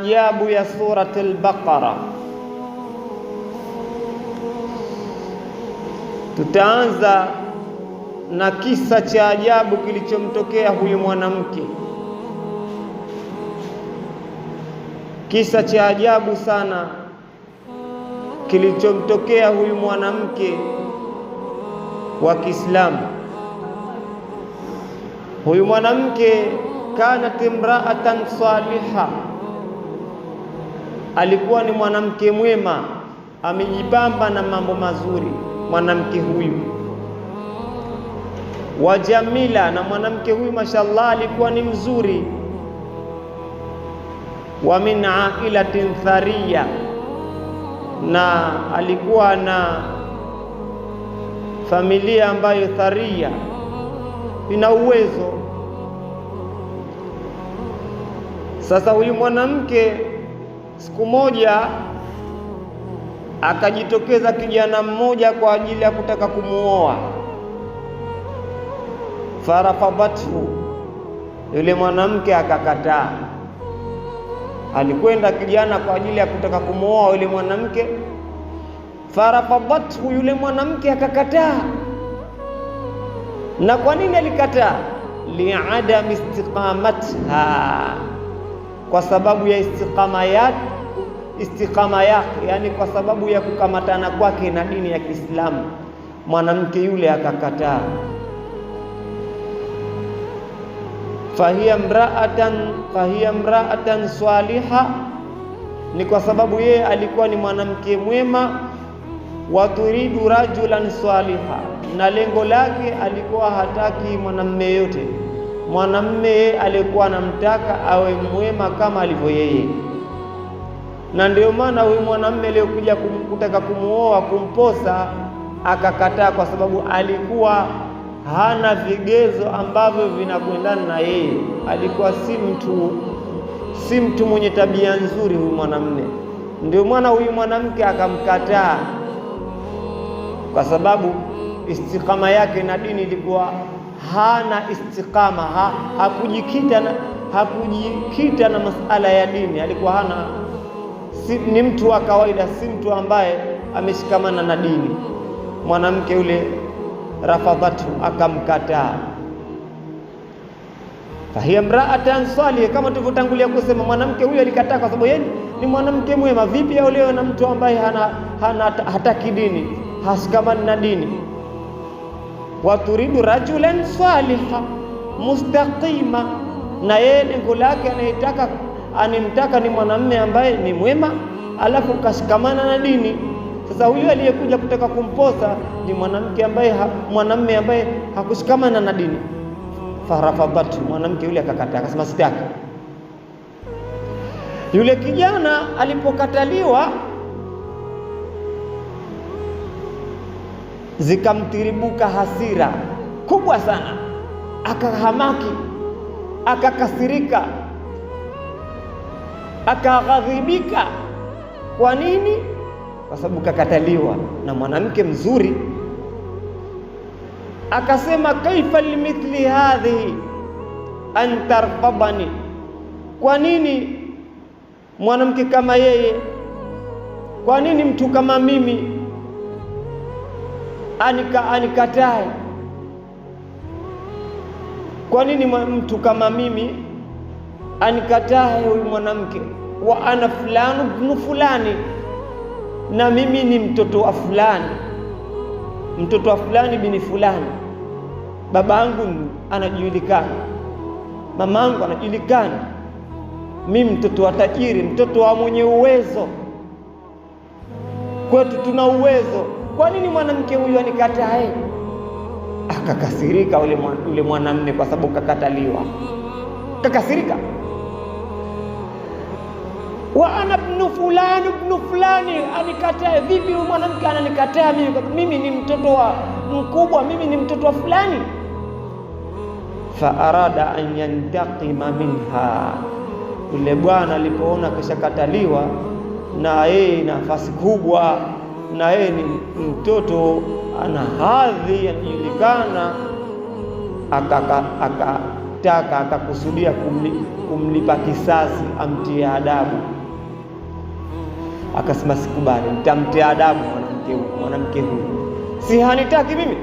maajabu ya surati al-Baqara. Tutaanza na kisa cha ajabu kilichomtokea huyu mwanamke. Kisa cha ajabu sana kilichomtokea huyu mwanamke wa Kiislamu. Huyu mwanamke kanat imra'atan saliha, alikuwa ni mwanamke mwema, amejibamba na mambo mazuri mwanamke huyu. Wa jamila, na mwanamke huyu mashallah alikuwa ni mzuri. Wa min ailatin thariya, na alikuwa na familia ambayo tharia, ina uwezo. Sasa huyu mwanamke siku moja akajitokeza kijana mmoja kwa ajili ya kutaka kumuoa. Farafadathu, yule mwanamke akakataa. Alikwenda kijana kwa ajili ya kutaka kumuoa yule mwanamke. Farafadathu, yule mwanamke akakataa. Na kwa nini alikataa? Li'adam istiqamatha, kwa sababu ya istiqama yake, yani kwa sababu ya kukamatana kwake na dini ya Kiislamu. Mwanamke yule akakataa. Fahiya mra'atan swaliha, ni kwa sababu yeye alikuwa ni mwanamke mwema. Wa turidu rajulan swaliha, na lengo lake alikuwa hataki mwanamume yote. Mwanamume alikuwa anamtaka awe mwema kama alivyo yeye. Na ndio maana huyu mwanamume aliyokuja kutaka kumuoa, kumposa, akakataa, kwa sababu alikuwa hana vigezo ambavyo vinakwendana na yeye. Alikuwa si mtu mwenye tabia nzuri huyu mwanamume. Ndio maana huyu mwanamke akamkataa, kwa sababu istiqama yake na dini ilikuwa hana istiqama. Hakujikita na masala ya dini. Alikuwa ni mtu wa kawaida, si mtu ambaye ameshikamana na dini. Mwanamke yule rafadhatu, akamkataa. Fahiya mra'atan salih, kama tulivyotangulia kusema, mwanamke huyu alikataa kwa sababu yeye ni mwanamke mwema. Vipi aolewe na mtu ambaye hataki dini, hashikamani na dini? Wa turidu rajulan saliha mustaqima, na yeye lengo lake animtaka ni mwanamume ambaye ni mwema, alafu kashikamana na dini. Sasa huyu aliyekuja kutaka kumposa ni mwanamume ambaye hakushikamana na dini. Farafadatu, mwanamke yule akakataa, akasema sitaki. Yule kijana alipokataliwa, zikamtiribuka hasira kubwa sana, akahamaki, akakasirika, akaghadhibika. Kwa nini? Kwa sababu kakataliwa na mwanamke mzuri. Akasema, kaifa limithli hadhihi an tarfadani, kwa nini mwanamke kama yeye, kwa nini mtu kama mimi anikatae? Kwa nini mtu kama mimi anikatae huyu mwanamke? Wa ana fulani ibn fulani, na mimi ni mtoto wa fulani, mtoto wa fulani bin fulani. Babangu anajulikana, mamangu anajulikana, mimi mtoto wa tajiri, mtoto wa mwenye uwezo, kwetu tuna uwezo. Kwa nini mwanamke huyu anikatae? Akakasirika ule mwanamume, kwa sababu kakataliwa, kakasirika. Wa ana ibn fulani, anikatae vipi? Huyu mwanamke ananikataa mimi ni mtoto wa mkubwa, mimi ni mtoto wa fulani. Fa arada an yantaqima minha, yule bwana alipoona kishakataliwa na yeye nafasi kubwa, na yeye ni mtoto ana hadhi, anajulikana, akataka akakusudia kumlipa kisasi, amtie adabu. Akasema sikubali, nitamtia adabu mwanamke huyu, si hanitaki mimi,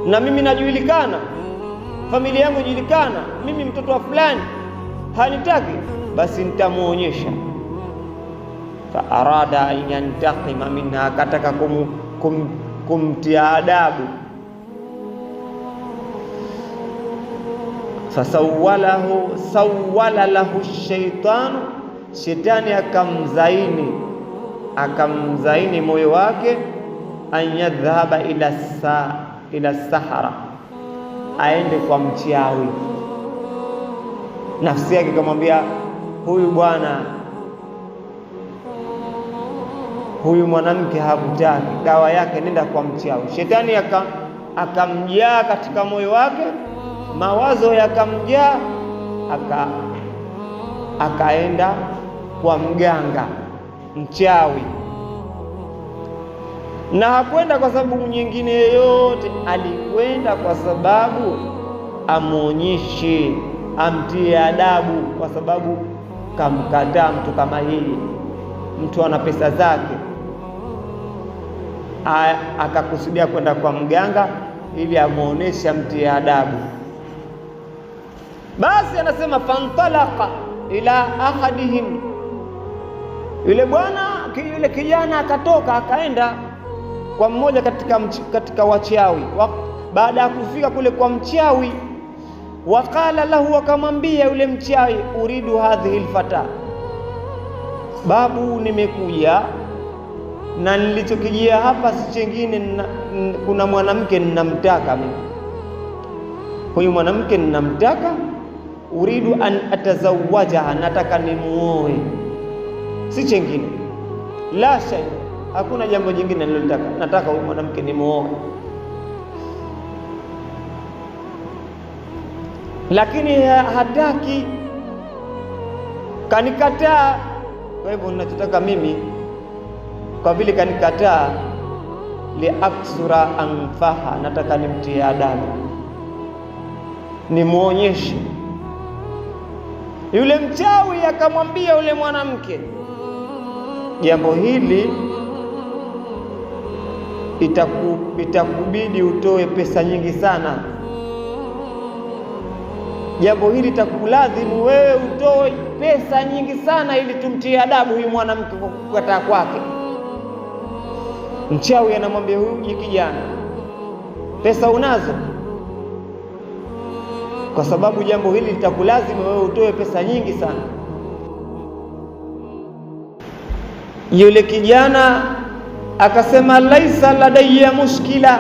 na mimi najulikana, familia yangu inajulikana, mimi mtoto wa fulani, hanitaki, basi nitamuonyesha. Fa arada an yantaqima minha, akataka kumtia adabu. Sawwala lahu shaitanu, shetani akamzaini moyo wake, an yadhhaba ila sahara, aende kwa mchawi. Nafsi yake kamwambia, huyu bwana, huyu mwanamke hakutaki, dawa yake nenda kwa mchawi. Shetani akamjaa katika moyo wake, mawazo yakamjaa, akaenda kwa mganga mchawi. Na hakwenda kwa sababu nyingine yoyote, alikwenda kwa sababu amuonyeshe, amtie adabu, kwa sababu kamkataa mtu kama yeye, mtu ana pesa zake. Akakusudia kwenda kwa mganga ili amuoneshe, amtie adabu. Basi anasema fantalaqa ila ahadihim, yule kijana akatoka akaenda kwa mmoja katika wachawi. Baada ya kufika kule kwa mchawi, waqala lahu, akamwambia yule mchawi, uridu hadhihi alfata, babu, nimekuja na nilichokijia hapa si chengine, kuna mwanamke ninamtaka mimi, huyu mwanamke ninamtaka, uridu an atazawajaha, nataka nimuoe, si chengine, la shay, hakuna jambo jingine nililotaka, nataka huyu mwanamke nimuoe. Lakini hataki, kanikataa. Kwa hivyo ninachotaka mimi, kwa vile kanikataa, liaksura anfaha, nataka nimtie adabu, nimuonyeshe. Yule mchawi akamwambia yule mwanamke, jambo hili itakubidi utoe pesa nyingi sana, jambo hili itakulazimu wewe utoe pesa nyingi sana ili tumtie adabu huyu mwanamke kwa kukataa kwake. Mchawi anamwambia huyu kijana, pesa unazo? Kwa sababu jambo hili litakulazimu wewe utoe pesa nyingi sana. Yule kijana akasema, laisa ladayya mushkila,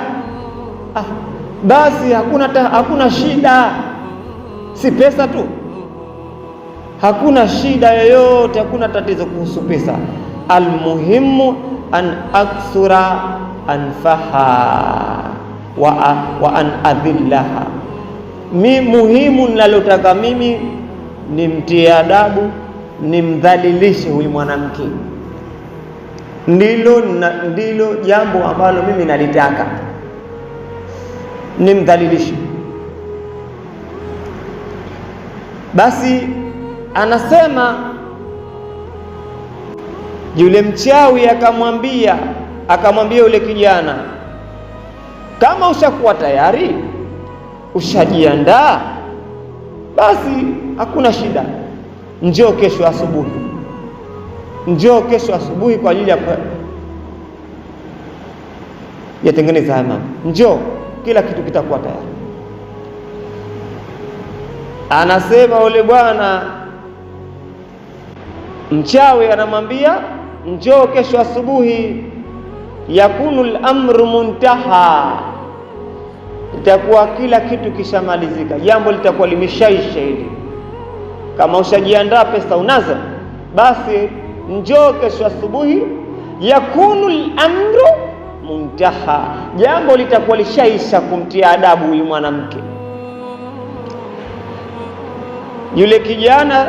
basi hakuna shida, si pesa tu, hakuna shida yoyote, hakuna tatizo kuhusu pesa. Almuhimu an aksura anfaha wa an adhillaha, muhimu nalotaka mimi nimtie adabu, nimdhalilishe huyu mwanamke, ndilo jambo ambalo mimi nalitaka, nimdhalilishe. Basi anasema yule mchawi akamwambia yule kijana, kama ushakuwa tayari, ushajiandaa, basi hakuna shida, njoo kesho asubuhi kwa ajili ya tengeneza mambo, njoo, kila kitu kitakuwa tayari. Anasema yule bwana mchawi anamwambia, njoo kesho asubuhi, yakunu al-amru muntaha, itakuwa kila kitu kishamalizika, jambo litakuwa limeshaisha hili. Kama ushajiandaa, pesa unazo, basi njoo kesho asubuhi, yakunu al-amru muntaha, jambo litakuwa lishaisha kumtia adabu huyu mwanamke. Yule kijana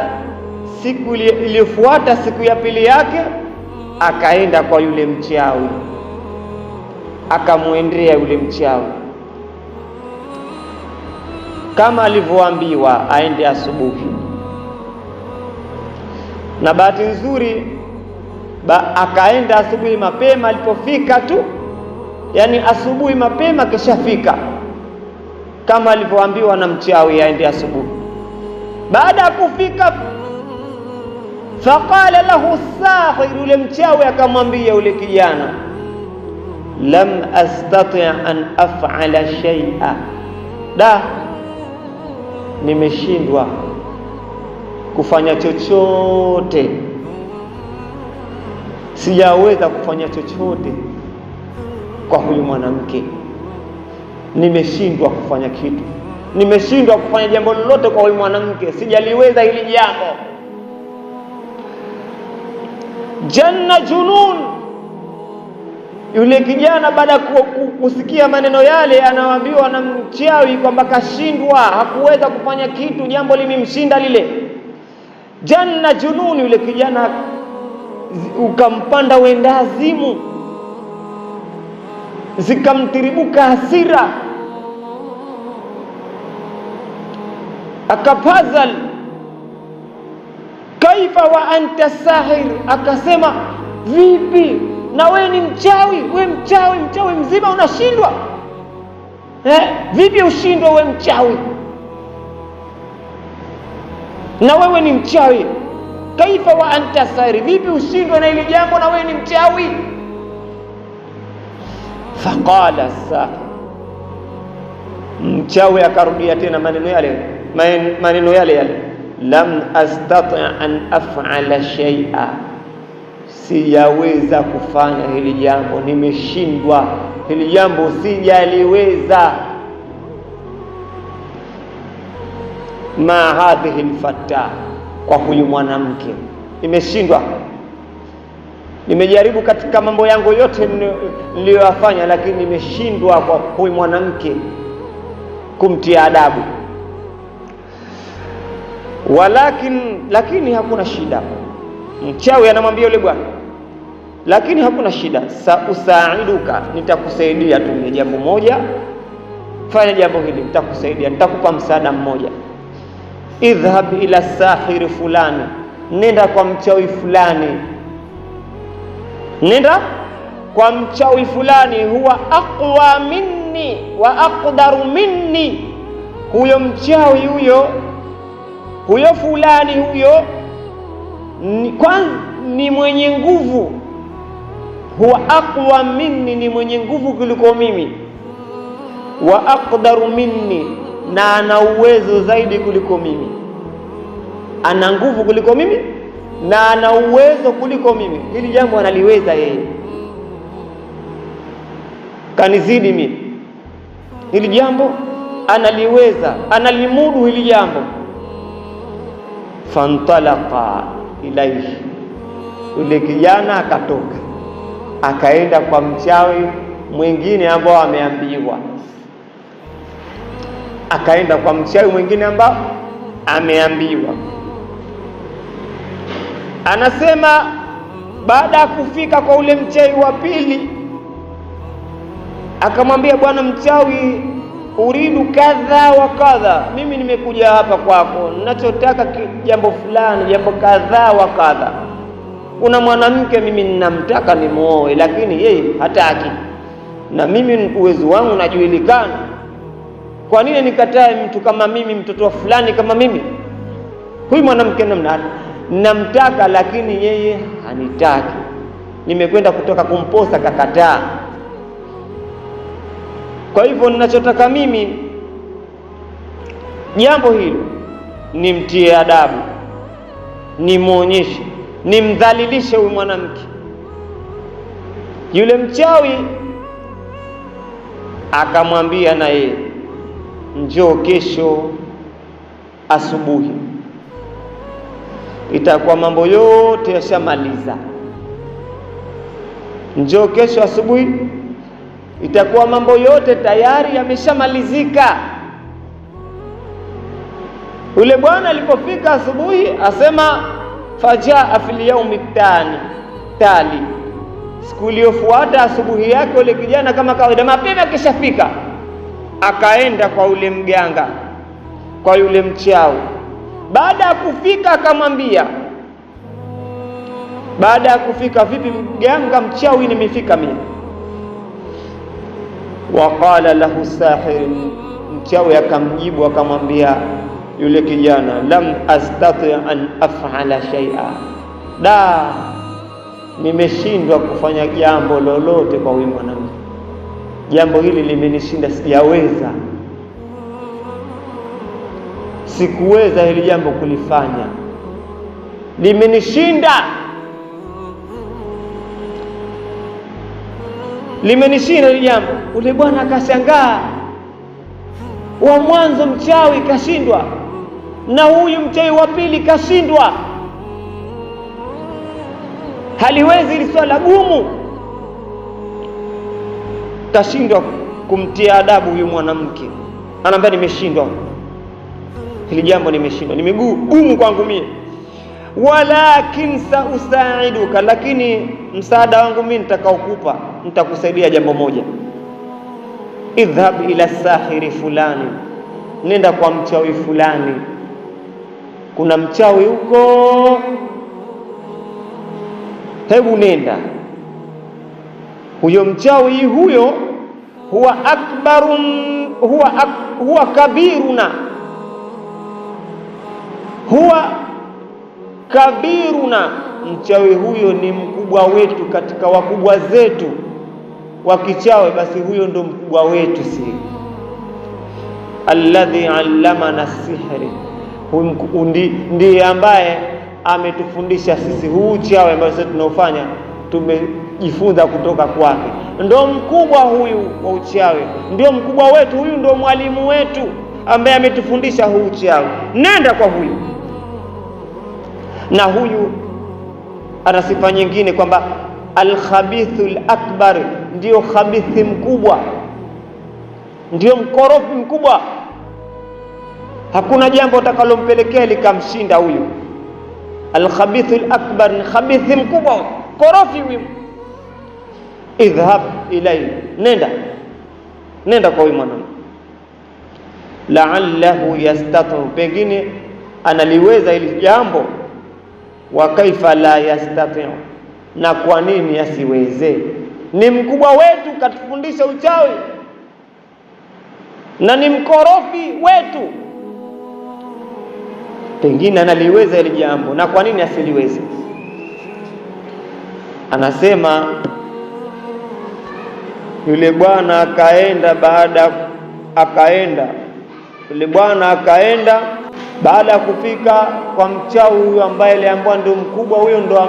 siku iliyofuata, siku ya pili yake, akaenda kwa yule mchawi, akamwendea yule mchawi. kama alivyoambiwa aende asubuhi. Na bahati nzuri akaenda asubuhi mapema. Alipofika tu, yani asubuhi mapema kishafika, kama alivyoambiwa na mchawi aende asubuhi. Baada ya kufika, faqala lahu sahir, yule mchawi akamwambia yule kijana, lam astati' an af'ala shay'a, nimeshindwa kufanya chochote, sijaweza kufanya chochote kwa huyu mwanamke, nimeshindwa kufanya kitu, nimeshindwa kufanya jambo lolote kwa huyu mwanamke, sijaliweza hili jambo. Janna junun, yule kijana baada ya kusikia maneno yale, anaambiwa na mchawi kwamba kashindwa, hakuweza kufanya kitu, jambo limemshinda lile. Janna junun, yule kijana ukampanda wendazimu, zikamtiribuka hasira, akapazal, kaifa wa anta sahir, akasema vipi na wewe ni mchawi? We mchawi mzima unashindwa vipi ushindwe we mchawi? Na wewe ni mchawi, kaifa wa anta sahir, vipi ushindwe na ile jambo na wewe ni mchawi? Faqala sahir, mchawi akarudia tena maneno yale, lam astati' an af'ala shay'a, sijaweza kufanya hili jambo, nimeshindwa hili jambo, sijaliweza. Ma hadhihi alfata, kwa huyu mwanamke nimeshindwa. Nimejaribu katika mambo yangu yote niliyoyafanya, lakini nimeshindwa kwa huyu mwanamke kumtia adabu. Lakini hakuna shida. Mchawi anamwambia yule bwana, lakini hakuna shida, usaiduka, nitakusaidia tu ni jambo moja, fanya jambo hili, nitakusaidia, nitakupa msaada mmoja. Idhhab ila sahir fulani, nenda kwa mchawi fulani, nenda kwa mchawi fulani, huwa aqwa minni wa aqdaru minni, huyo mchawi huyo fulani huyo ni mwenye nguvu, huwa aqwa minni, ni mwenye nguvu kuliko mimi, wa aqdaru minni, na ana uwezo zaidi kuliko mimi, ana nguvu kuliko mimi na ana uwezo kuliko mimi. Hili jambo analiweza yeye, kanizidi mimi, hili jambo analiweza, analimudu hili jambo. Fantalaqa ilaihi, yule kijana akatoka akaenda kwa mchawi mwingine ambao ameambiwa, akaenda kwa mchawi mwingine ambao ameambiwa. Anasema baada ya kufika kwa ule mchawi wa pili, akamwambia, bwana mchawi, uridu kadha wa kadha, mimi nimekuja hapa kwako, ninachotaka jambo fulani, jambo kadha wa kadha. Kuna mwanamke mimi ninamtaka nimuoe, lakini yeye hataki, na mimi uwezo wangu najulikana. Kwa nini nikatae mtu kama mimi, mtoto wa fulani kama mimi? Huyu mwanamke namtaka, lakini yeye hanitaki. Nimekwenda kutoka kumposa, kakataa. Kwa hivyo ninachotaka mimi, jambo hilo nimtie adabu, nimuonyeshe, nimdhalilishe huyu mwanamke. Yule mchawi akamwambia na yeye, njoo kesho asubuhi, itakuwa mambo yote yashamaliza. Njoo kesho asubuhi, itakuwa mambo yote tayari yameshamalizika. Yule bwana alipofika asubuhi, asema fajaa fil yaumi tali, siku iliyofuata asubuhi yake yule kijana kama kawaida mapema kishafika, akaenda kwa ule mganga kwa yule mchawi. Baada ya kufika akamwambia, baada ya kufika, vipi mganga mchawi, nimefika mimi. Waqala lahu sahir, mchawi akamjibu akamwambia yule kijana, lam astati an af'ala shay'a, da, nimeshindwa kufanya jambo lolote kwa huyu mwanamke, jambo hili limenishinda, sijaweza, sikuweza hili jambo kulifanya, limenishinda, limenishinda hili jambo. Ule bwana akashangaa, wa mwanzo mchawi kashindwa na huyu mchawi wa pili kashindwa, haliwezi hili swala gumu, kashindwa kumtia adabu huyu mwanamke. Anaambia nimeshindwa hili jambo, nimeshindwa, gumu kwangu mimi. Walakin sausaiduka, lakini msaada wangu mimi nitakaokupa, nitakusaidia jambo moja. Idhhab ila sahiri fulani, nenda kwa mchawi fulani, kuna mchawi huko, hebu nenda. Huyo mchawi huyo huwa akbarun, huwa kabiruna, huwa kabiruna, mchawi huyo ni mkubwa wetu katika wakubwa zetu wa kichawi, basi huyo ndo mkubwa wetu sisi. Alladhi allamana sihri, ndiye ambaye ametufundisha sisi huu uchawi ambao sisi tunaofanya, tumejifunza kutoka kwake. Ndo mkubwa huyu wa uchawi, ndio mkubwa wetu huyu, ndo mwalimu wetu ambaye ametufundisha huu uchawi. Nenda kwa huyu. Na huyu ana sifa nyingine kwamba al-khabithul akbar, ndio khabithi mkubwa, ndio mkorofi mkubwa. Hakuna jambo utakalompelekea likamshinda huyu. Al-khabithul akbar ni khabithi mkubwa, korofi huyu. Idhhab ilayhi, nenda kwa huyu mwanamke. La'allahu yastatu, pengine analiweza hili jambo. Wa kaifa la yastati, na kwa nini asiweze? Ni mkubwa wetu, katufundisha uchawi, na ni mkorofi wetu, pengine analiweza hili jambo, na kwa nini asiliweze? Anasema yule bwana akaenda baada ya kufika kwa mchawi huyo ambaye aliambiwa ndio mkubwa, huyo ndo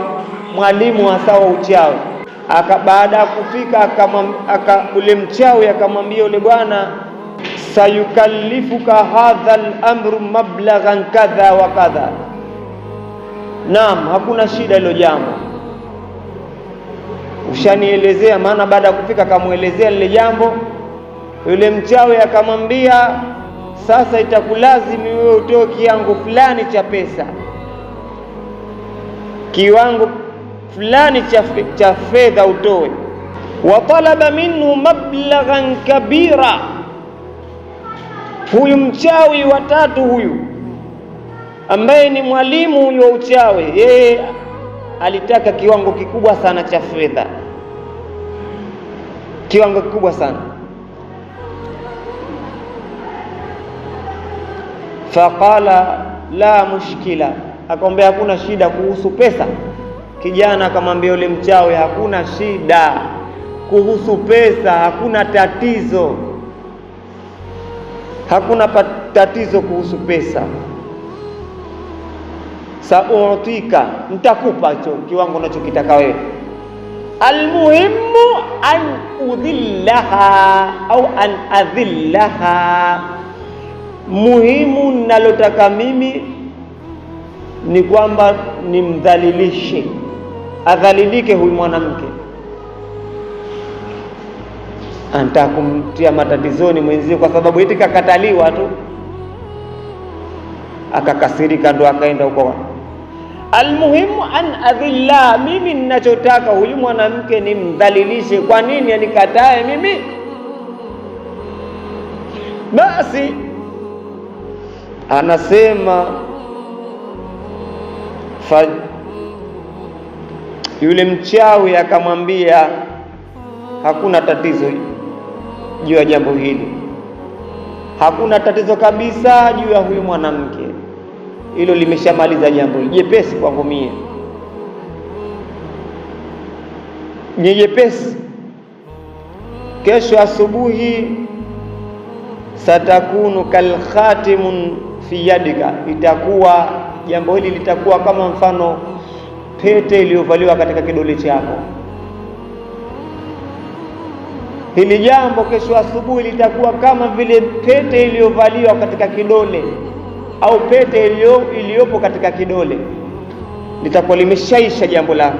mwalimu hasa wa uchawi. Baada ya kufika ule mchawi akamwambia yule bwana, sayukallifuka hadha al-amru mablaghan kadha wa kadha. Naam, hakuna shida hilo jambo, ushanielezea. Maana baada ya kufika akamuelezea lile jambo. Yule mchawi akamwambia, sasa itakulazimu wewe utoe kiwango fulani cha pesa, kiwango fulani cha fedha utoe. Wa talaba minhu mablaghan kabira. Huyu mchawi wa tatu huyu ambaye ni mwalimu huyu wa uchawi, yeye alitaka kiwango kikubwa sana cha fedha, kiwango kikubwa sana. Faqala la mushkila, akamwambia hakuna shida kuhusu pesa. Kijana akamwambia yule mchawi, hakuna shida kuhusu pesa, hakuna tatizo, hakuna tatizo kuhusu pesa. Sautika, nitakupa hicho kiwango unachokitaka wewe. Almuhimu an udhillaha au an adhillaha, muhimu ninalotaka mimi ni kwamba nimdhalilishe, adhalilike huyu mwanamke. Anataka kumtia matatizoni mwenzio kwa sababu eti kakataliwa tu, akakasirika, ndo akaenda huko. Almuhimu an adhilla, mimi ninachotaka huyu mwanamke nimdhalilishe. Kwa nini anikatae mimi? Basi Anasema yule mchawi akamwambia, hakuna tatizo juu ya jambo hili, hakuna tatizo kabisa juu ya huyu mwanamke, hilo limeshamaliza jambo hili, jepesi kwangu mie, ni jepesi. Kesho asubuhi satakunu kalkhatimun fi yadika, itakuwa jambo hili litakuwa kama mfano pete iliyovaliwa katika kidole chako. Hili jambo kesho asubuhi litakuwa kama vile pete iliyovaliwa katika kidole, au pete iliyopo katika kidole, litakuwa limeshaisha jambo lako.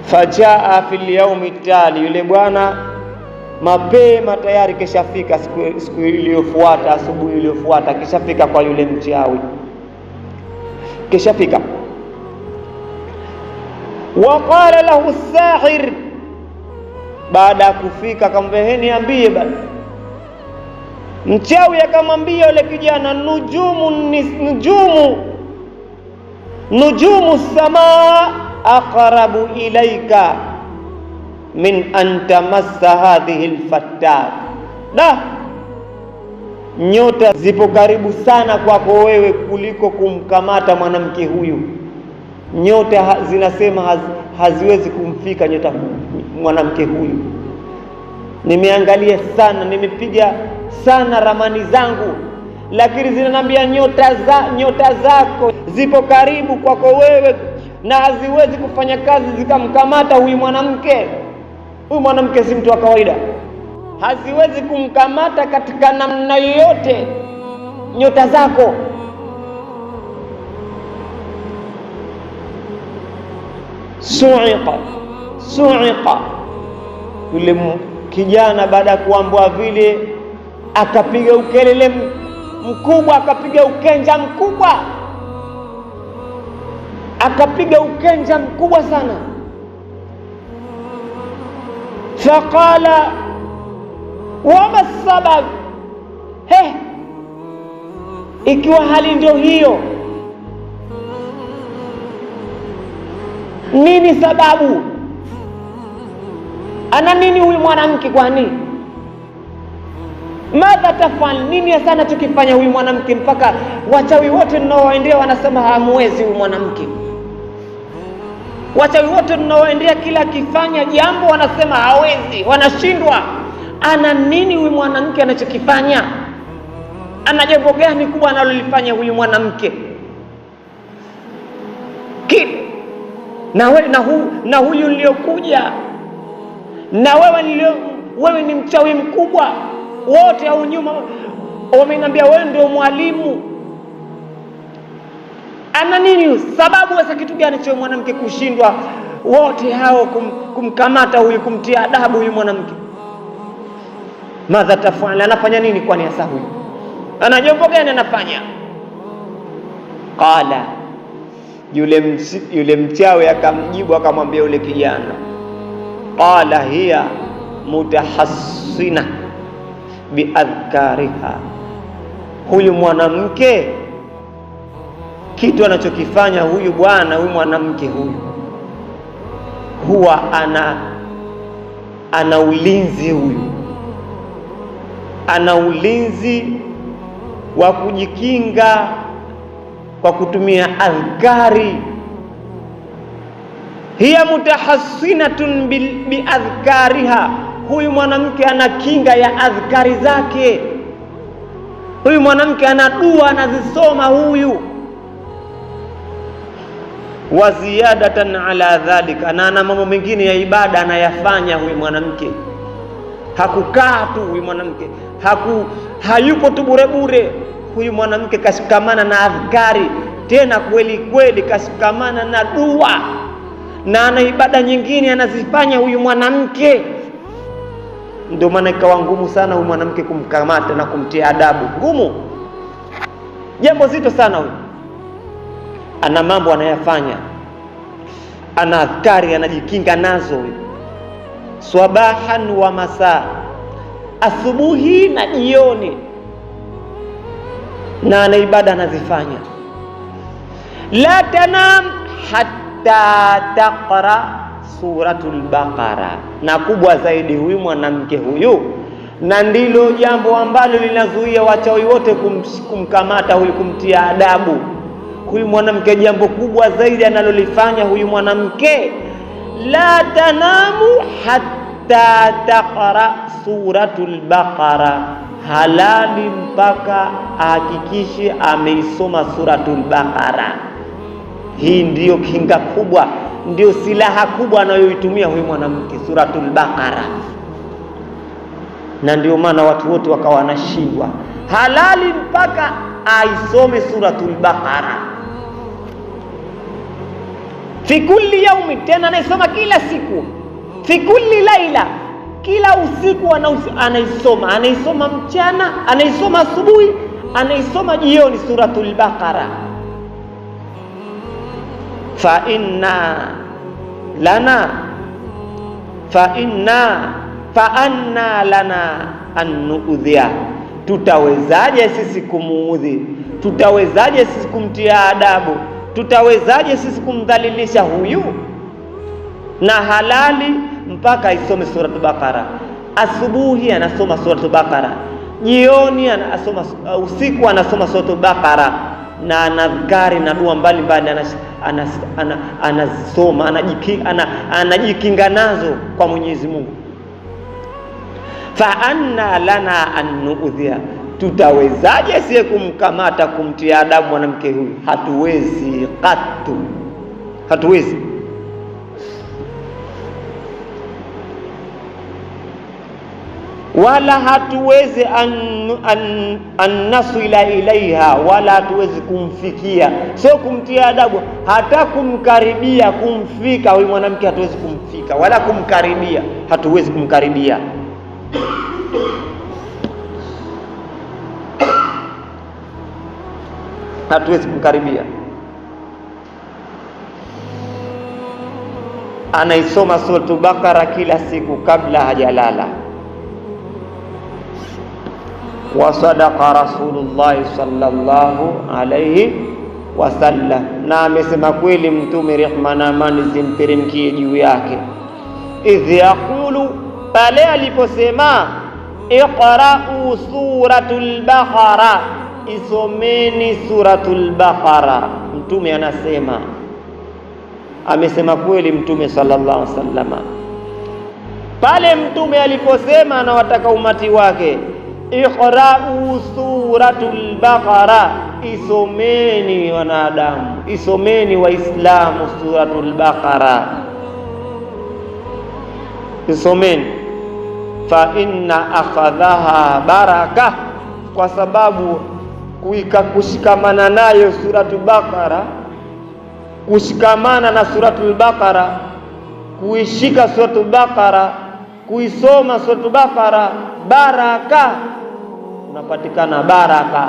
Fajaa fil yaumi tali, yule bwana mapema tayari kishafika siku iliyofuata, asubuhi iliyofuata, kishafika kwa yule mchawi, kishafika. Waqala lahu as-sahir, baada ya kufika akamwambia, niambie bana. Mchawi akamwambia yule kijana, nujumu samaa aqrabu ilaika min an tamassa hadhihi al-fattat. Nyota zipo karibu sana kwako wewe kuliko kumkamata mwanamke huyu. Nyota zinasema haziwezi kumfika nyota mwanamke huyu. Nimeangalia sana, nimepiga sana ramani zangu, lakini zinaniambia nyota zako zipo karibu kwako wewe na haziwezi kufanya kazi zikamkamata huyu mwanamke. Huyu mwanamke si mtu wa kawaida, haziwezi kumkamata katika namna yoyote nyota zako. Su'iqa. Yule kijana baada ya kuambiwa vile akapiga ukelele mkubwa, akapiga ukenja mkubwa, sana. Faqala wama sabab, ikiwa hali ndio hiyo, nini sababu? Ana nini huyu mwanamke? Kwani madha tafal, nini hasa anachokifanya huyu mwanamke mpaka wachawi wote ninaowaendea wanasema hamwezi huyu mwanamke? Wachawi wote ninaowaendea kila akifanya jambo wanasema hawezi, wanashindwa. Ana nini huyu mwanamke anachokifanya? Ana jambo gani kubwa analolifanya huyu mwanamke? Na huyu niliokuja na wewe ni mchawi mkubwa, wote au nyuma wameniambia wewe ndio mwalimu. Ana nini sababu? Sasa kitu gani cha mwanamke kushindwa wote hao kumkamata huyu, kumtia adabu huyu mwanamke? Madha tafala, anafanya nini kwani hasa huyu? Ana jambo gani anafanya? Qala, yule mchawi akamjibu akamwambia yule kijana, qala hiya mutahassina biadhkariha, huyu mwanamke kitu anachokifanya huyu bwana, huyu mwanamke huyu huwa ana ulinzi, huyu ana ulinzi wa kujikinga kwa kutumia adhkari. Hiya mutahassinatun biadhkariha, huyu mwanamke ana kinga ya adhkari zake. Huyu mwanamke ana dua anazisoma huyu. Wa ziyadatan ala dhalika, na ana mambo mengine ya ibada anayafanya huyu mwanamke. Hakukaa tu huyu mwanamke, hayuko tu bure. Huyu mwanamke kashikamana na adhkari, tena kweli kweli kashikamana na dua, na ana ibada nyingine anazifanya huyu mwanamke. Ndio maana ikawa ngumu sana huyu mwanamke kumkamata na kumtia adabu. Ngumu, jambo zito sana huyu. Ana mambo anayafanya, ana adhkari anajikinga nazo huyu. Swabahan wa masaa, asubuhi na jioni, na ana ibada anazifanya. La tanam hatta taqra suratul Baqara. Na kubwa zaidi, huyu mwanamke huyu, na ndilo jambo ambalo linazuia wachawi wote kumkamata huyu, kumtia adabu huyu mwanamke. Jambo kubwa zaidi analolifanya huyu mwanamke, la tanamu hatta taqra suratul Baqara, halali mpaka ahakikishe ameisoma suratul Baqara. Hii ndiyo kinga kubwa, ndio silaha kubwa anayoitumia huyu mwanamke, suratul Baqara. Na ndio maana watu wote wakawa wanashindwa, halali mpaka aisome suratul Baqara fi kulli yaumi, tena anaisoma kila siku, fi kulli laila, kila usiku anaisoma mchana, anaisoma asubuhi, anaisoma jioni, suratul Baqara. fa anna lana an nu'dhiya, tutawezaje sisi kumuudhi? Tutawezaje sisi kumtia adabu? Tutawezaje sisi kumdhalilisha huyu? Na halali mpaka aisome suratul Baqara. Asubuhi anasoma suratul Baqara, jioni anasoma, usiku anasoma suratul Baqara, na anadhkari na dua mbalimbali anasoma, anajikinga nazo kwa Mwenyezi Mungu. Fa anna lana an nu'dhiya, tutawezaje sisi kumkamata, kumtia adabu mwanamke huyu? Hatuwezi katu, hatuwezi. Wala hatuwezi an nasila ilaiha, wala hatuwezi kumfikia, sio kumtia adabu, hata kumkaribia, kumfika huyu mwanamke hatuwezi kumfika wala kumkaribia, hatuwezi kumkaribia. Hatuwezi kumkaribia. Anaisoma suratul Baqara kila siku kabla hajalala. Wa sadaqa Rasulullah sallallahu alayhi wasallam, na amesema kweli Mtume, rehma na amani zimteremkie juu yake, idh yaqulu, pale aliposema iqra'u suratul Baqara, isomeni suratul Baqara. Mtume anasema, amesema kweli Mtume sallallahu alaihi wasallam pale Mtume aliposema anawataka umati wake, iqra'u suratul Baqara, isomeni wanadamu, isomeni waislamu suratul Baqara, isomeni. Fa inna akhadhaha baraka, kwa sababu kushikamana nayo suratul Baqara, kushikamana na suratul Baqara, kuishika suratul Baqara, kuisoma suratul Baqara, baraka, unapatikana baraka.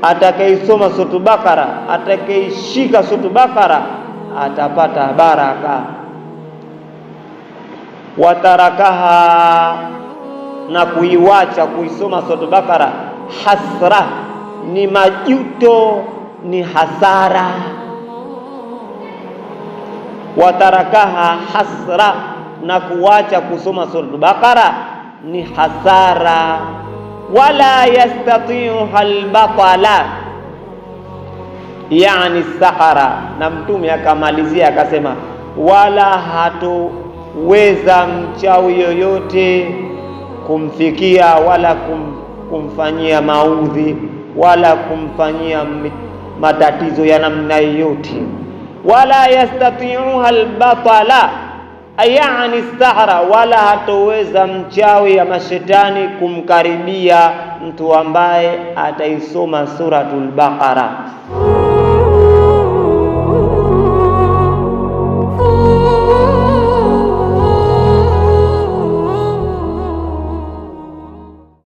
Atakayeisoma suratul Baqara, atakayeishika suratul Baqara atapata baraka. Watarakaha, na kuiwacha kuisoma suratul Baqara, hasra, ni majuto, ni hasara. Watarakaha hasra, na kuwacha kusoma suratul Baqara ni hasara. Wala yastati'u al-batala, yani sahara. Na Mtume akamalizia akasema, wala hatoweza mchawi yoyote kumfikia wala kumfanyia maudhi wala kumfanyia matatizo ya namna yoyote. Wala yastati'u al-batala, yani sahara, wala hatoweza mchawi ya mashetani kumkaribia mtu ambaye ataisoma suratul Baqara.